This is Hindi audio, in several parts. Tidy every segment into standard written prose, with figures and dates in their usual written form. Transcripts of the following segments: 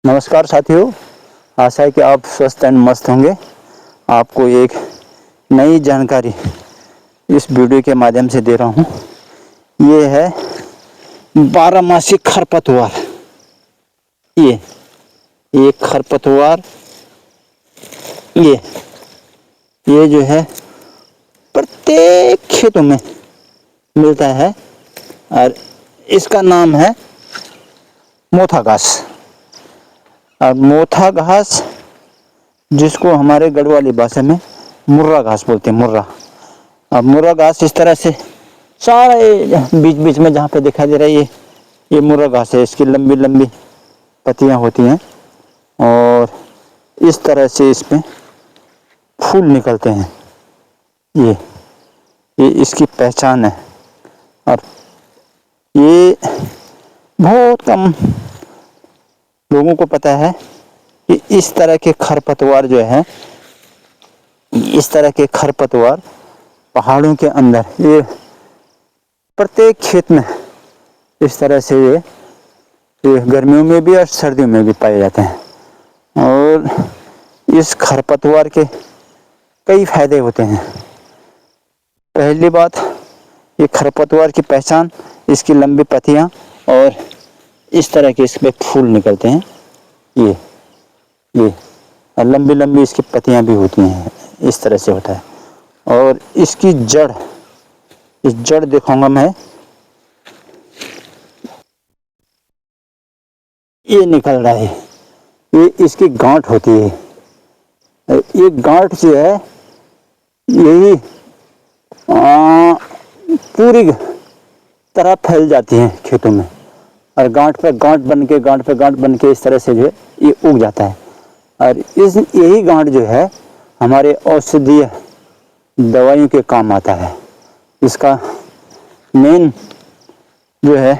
नमस्कार साथियों, आशा है कि आप स्वस्थ एंड मस्त होंगे। आपको एक नई जानकारी इस वीडियो के माध्यम से दे रहा हूँ। ये है बारहमासी खरपतवार। ये खरपतवार ये जो है प्रत्येक खेतों में मिलता है और इसका नाम है मोथा घास। और मोथा घास, जिसको हमारे गढ़वाली भाषा में मुर्रा घास बोलते हैं, मुर्रा। अब मुर्रा घास इस तरह से सारे बीच बीच में जहाँ पे दिखाई दे रहा है, ये मुर्रा घास है। इसकी लंबी लंबी पत्तियाँ होती हैं और इस तरह से इसमें फूल निकलते हैं। ये इसकी पहचान है। और ये बहुत कम लोगों को पता है कि इस तरह के खरपतवार जो है, इस तरह के खरपतवार पहाड़ों के अंदर ये प्रत्येक खेत में इस तरह से ये गर्मियों में भी और सर्दियों में भी पाए जाते हैं। और इस खरपतवार के कई फायदे होते हैं। पहली बात, ये खरपतवार की पहचान इसकी लंबी पत्तियां और इस तरह के इसमें फूल निकलते हैं। ये और लंबी लंबी इसकी पत्तियां भी होती हैं, इस तरह से होता है। और इसकी इस जड़ दिखाऊंगा मैं। ये निकल रहा है, ये इसकी गांठ होती है। ये गांठ जो है यही पूरी तरह फैल जाती है खेतों में और गांठ पे गांठ बन के इस तरह से जो है ये उग जाता है। और यही गांठ जो है हमारे औषधीय दवाइयों के काम आता है। इसका मेन जो है,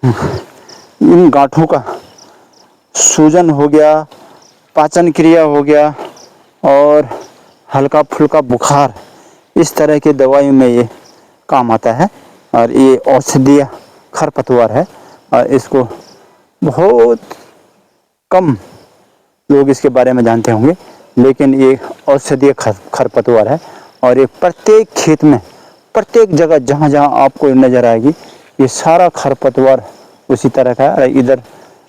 इन गांठों का सूजन हो गया, पाचन क्रिया हो गया और हल्का फुल्का बुखार, इस तरह की दवाइयों में ये काम आता है। और ये औषधीय खरपतवार है और इसको बहुत कम लोग इसके बारे में जानते होंगे, लेकिन ये औषधीय खरपतवार है। और ये प्रत्येक खेत में, प्रत्येक जगह जहाँ जहाँ आपको नज़र आएगी, ये सारा खरपतवार उसी तरह का है। इधर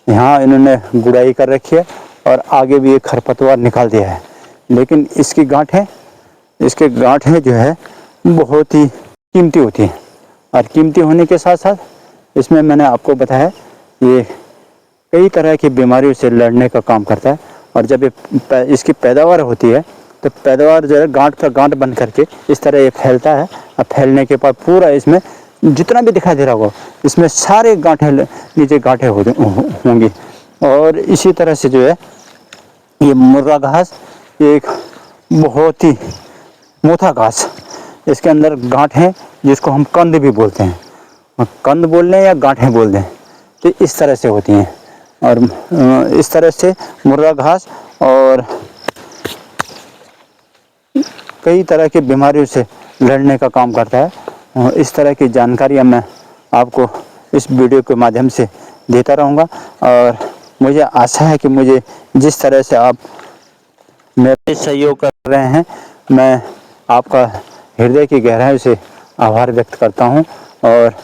यहाँ इन्होंने गुड़ाई कर रखी है और आगे भी ये खरपतवार निकाल दिया है। लेकिन इसकी गांठें जो है बहुत ही कीमती होती हैं। और कीमती होने के साथ साथ इसमें मैंने आपको बताया ये कई तरह की बीमारियों से लड़ने का काम करता है। और जब इसकी पैदावार होती है तो पैदावार जो है गांठ पर गांठ बन करके इस तरह ये फैलता है। और फैलने के बाद पूरा इसमें जितना भी दिखाई दे रहा होगा, इसमें सारे नीचे गांठें होंगी। और इसी तरह से जो है ये मुर्रा घास एक बहुत ही मोथा घास, इसके अंदर गांठ है जिसको हम कंद भी बोलते हैं। कंद बोल लें या गांठें बोल दें, तो इस तरह से होती हैं। और इस तरह से मुर्रा घास और कई तरह की बीमारियों से लड़ने का काम करता है। इस तरह की जानकारियाँ मैं आपको इस वीडियो के माध्यम से देता रहूँगा। और मुझे आशा है कि मुझे जिस तरह से आप मेरे सहयोग कर रहे हैं, मैं आपका हृदय की गहराई से आभार व्यक्त करता हूं। और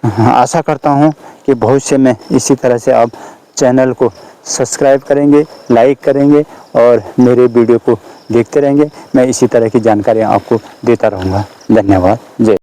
आशा करता हूं कि भविष्य में इसी तरह से आप चैनल को सब्सक्राइब करेंगे, लाइक करेंगे और मेरे वीडियो को देखते रहेंगे। मैं इसी तरह की जानकारियां आपको देता रहूँगा। धन्यवाद। जय।